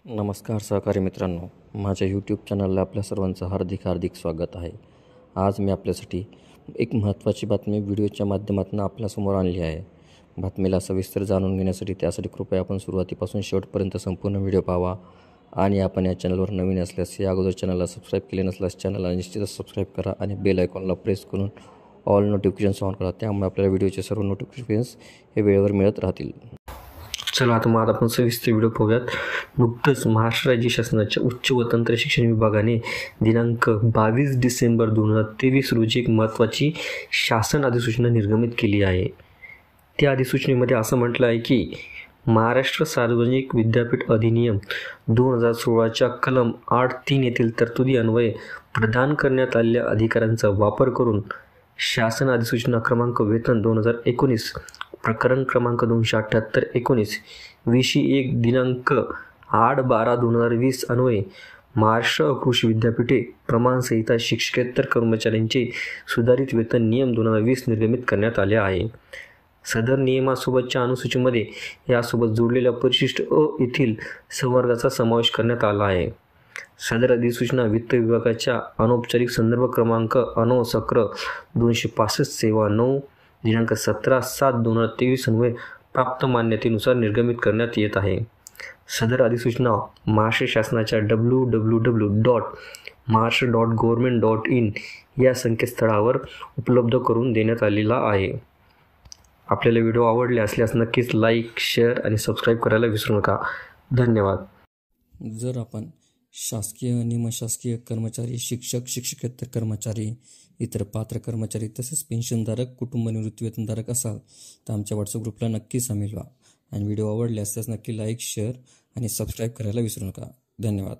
नमस्कार सहकारी मित्रांनो, माझ्या यूट्यूब चॅनलला आपल्या सर्वांचं हार्दिक स्वागत आहे। आज मी आपल्यासाठी एक महत्त्वाची बातमी व्हिडिओच्या माध्यमातून आपल्यासमोर आणली आहे। बातमीला सविस्तर जाणून घेण्यासाठी त्यासाठी कृपया आपण सुरुवातीपासून शेवटपर्यंत संपूर्ण व्हिडिओ पाहावा आणि आपण या चॅनलवर नवीन असल्यास या अगोदर चॅनलला सबस्क्राईब केले नसल्यास चॅनलला निश्चितच सबस्क्राईब करा आणि बेल आयकॉनला प्रेस करून ऑल नोटिफिकेशन्स ऑन करा। त्यामुळे आपल्याला व्हिडिओचे सर्व नोटिफिकेशन्स हे वेळेवर मिळत राहतील। चला आता मग आपण सविस्तर व्हिडिओ पाहूयात। नुकतंच महाराष्ट्र राज्य शासनाच्या उच्च व तंत्र शिक्षण विभागाने दिनांक 22 डिसेंबर 2023 रोजी एक महत्त्वाची शासन अधिसूचना निर्गमित केली आहे। त्या अधिसूचनेमध्ये असं म्हटलं आहे की महाराष्ट्र सार्वजनिक विद्यापीठ अधिनियम 2016च्या कलम 8(3) येथील तरतुदी अन्वये प्रदान करण्यात आलेल्या अधिकारांचा वापर करून शासन अधिसूचना क्रमांक वेतन 2019 प्रकरण क्रमांक 278/19 विषयी 1 दिनांक 8/12/2020 अन्वये महाराष्ट्र कृषी विद्यापीठे प्रमाणसंहिता शिक्षकेतर कर्मचाऱ्यांचे सुधारित वेतन नियम 2020 निर्गमित करण्यात आले आहे। सदर नियमासोबतच्या अनुसूचीमध्ये यासोबत जोडलेल्या परिशिष्ट अ येथील संवर्गाचा समावेश करण्यात आला आहे। सदर अधिसूचना वित्त विभागाच्या अनौपचारिक संदर्भ क्रमांक अनोसक्र 265 सेवा 9 दिनांक 17/7/2023 अन्वये प्राप्त मान्यतेनुसार निर्गमित करण्यात येत आहे। सदर अधिसूचना महाराष्ट्र शासनाच्या www.maharashtra.government.in या संकेतस्थळावर उपलब्ध करून देण्यात आलेला आहे। आपल्याला व्हिडिओ आवडले असल्यास नक्कीच लाईक, शेअर आणि सबस्क्राईब करायला विसरू नका। धन्यवाद। जर आपण शासकीय, निमशासकीय कर्मचारी, शिक्षक, शिक्षकेतर कर्मचारी, इतर पात्र कर्मचारी तसेच पेन्शनधारक, कुटुंब निवृत्ती वेतनधारक असाल तर आमच्या व्हॉट्सअप ग्रुपला नक्की सामील व्हा आणि व्हिडिओ आवडले असल्यास नक्की लाईक, शेअर आणि सबस्क्राईब करायला विसरू नका। धन्यवाद।